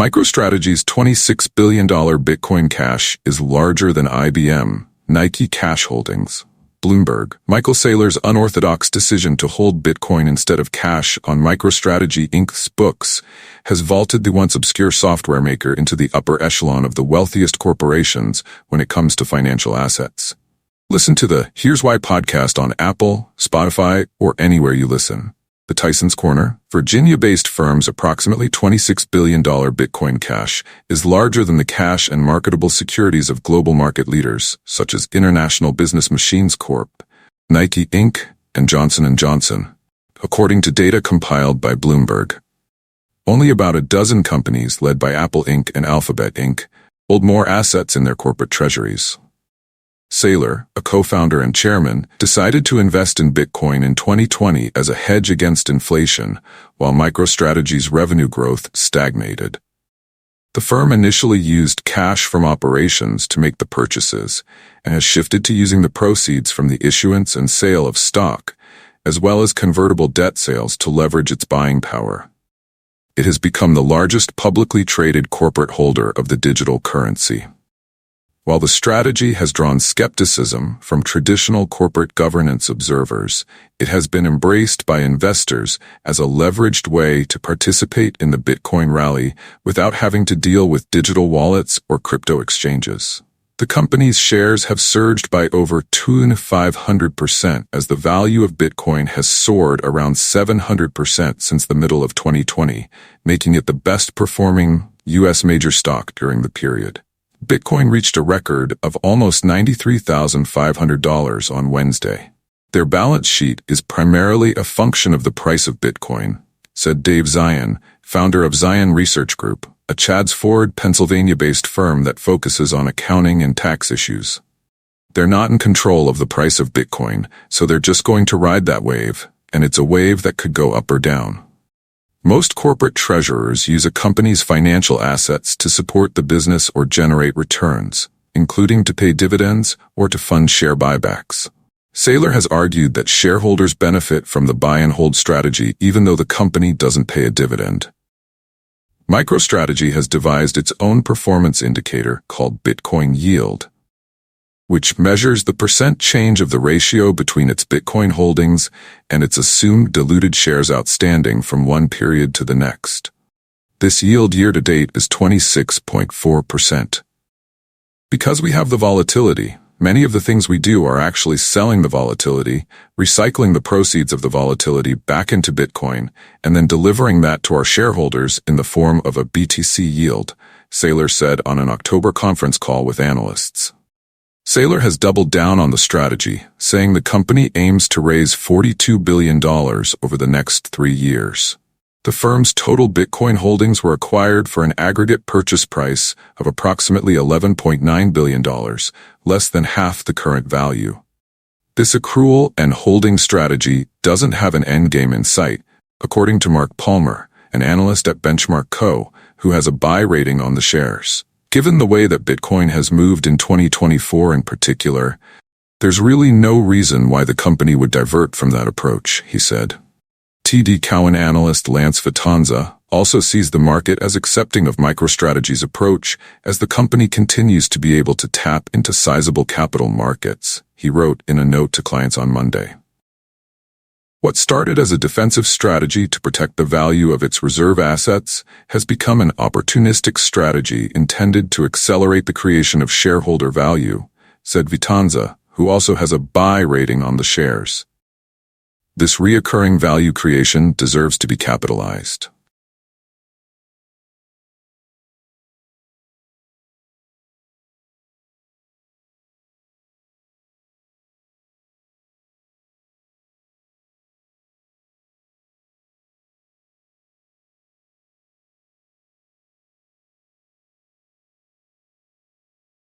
MicroStrategy's $26 billion Bitcoin cache is larger than IBM, Nike cash holdings. Bloomberg. Michael Saylor's unorthodox decision to hold Bitcoin instead of cash on MicroStrategy Inc.'s books has vaulted the once obscure software maker into the upper echelon of the wealthiest corporations when it comes to financial assets. Listen to the Here's Why podcast on Apple, Spotify, or anywhere you listen. The Tyson's Corner, Virginia-based firm's approximately $26 billion Bitcoin cache is larger than the cash and marketable securities of global market leaders, such as International Business Machines Corp., Nike Inc., and Johnson & Johnson, according to data compiled by Bloomberg. Only about a dozen companies, led by Apple Inc. and Alphabet Inc., hold more assets in their corporate treasuries. Saylor, a co-founder and chairman, decided to invest in Bitcoin in 2020 as a hedge against inflation, while MicroStrategy's revenue growth stagnated. The firm initially used cash from operations to make the purchases, and has shifted to using the proceeds from the issuance and sale of stock, as well as convertible debt sales to leverage its buying power. It has become the largest publicly traded corporate holder of the digital currency. While the strategy has drawn skepticism from traditional corporate governance observers, it has been embraced by investors as a leveraged way to participate in the Bitcoin rally without having to deal with digital wallets or crypto exchanges. The company's shares have surged by over 2,500% as the value of Bitcoin has soared around 700% since the middle of 2020, making it the best-performing U.S. major stock during the period. Bitcoin reached a record of almost $93,500 on Wednesday. Their balance sheet is primarily a function of the price of Bitcoin, said Dave Zion, founder of Zion Research Group, a Chadds-Ford, Pennsylvania-based firm that focuses on accounting and tax issues. They're not in control of the price of Bitcoin, so they're just going to ride that wave, and it's a wave that could go up or down. Most corporate treasurers use a company's financial assets to support the business or generate returns, including to pay dividends or to fund share buybacks. Saylor has argued that shareholders benefit from the buy-and-hold strategy even though the company doesn't pay a dividend. MicroStrategy has devised its own performance indicator called Bitcoin Yield, which measures the percent change of the ratio between its Bitcoin holdings and its assumed diluted shares outstanding from one period to the next. This yield year-to-date is 26.4%. Because we have the volatility, many of the things we do are actually selling the volatility, recycling the proceeds of the volatility back into Bitcoin, and then delivering that to our shareholders in the form of a BTC yield, Saylor said on an October conference call with analysts. Saylor has doubled down on the strategy, saying the company aims to raise $42 billion over the next 3 years. The firm's total Bitcoin holdings were acquired for an aggregate purchase price of approximately $11.9 billion, less than half the current value. This accrual and holding strategy doesn't have an endgame in sight, according to Mark Palmer, an analyst at Benchmark Co., who has a buy rating on the shares. Given the way that Bitcoin has moved in 2024 in particular, there's really no reason why the company would divert from that approach, he said. TD Cowen analyst Lance Vitanza also sees the market as accepting of MicroStrategy's approach as the company continues to be able to tap into sizable capital markets, he wrote in a note to clients on Monday. What started as a defensive strategy to protect the value of its reserve assets has become an opportunistic strategy intended to accelerate the creation of shareholder value, said Vitanza, who also has a buy rating on the shares. This reoccurring value creation deserves to be capitalized.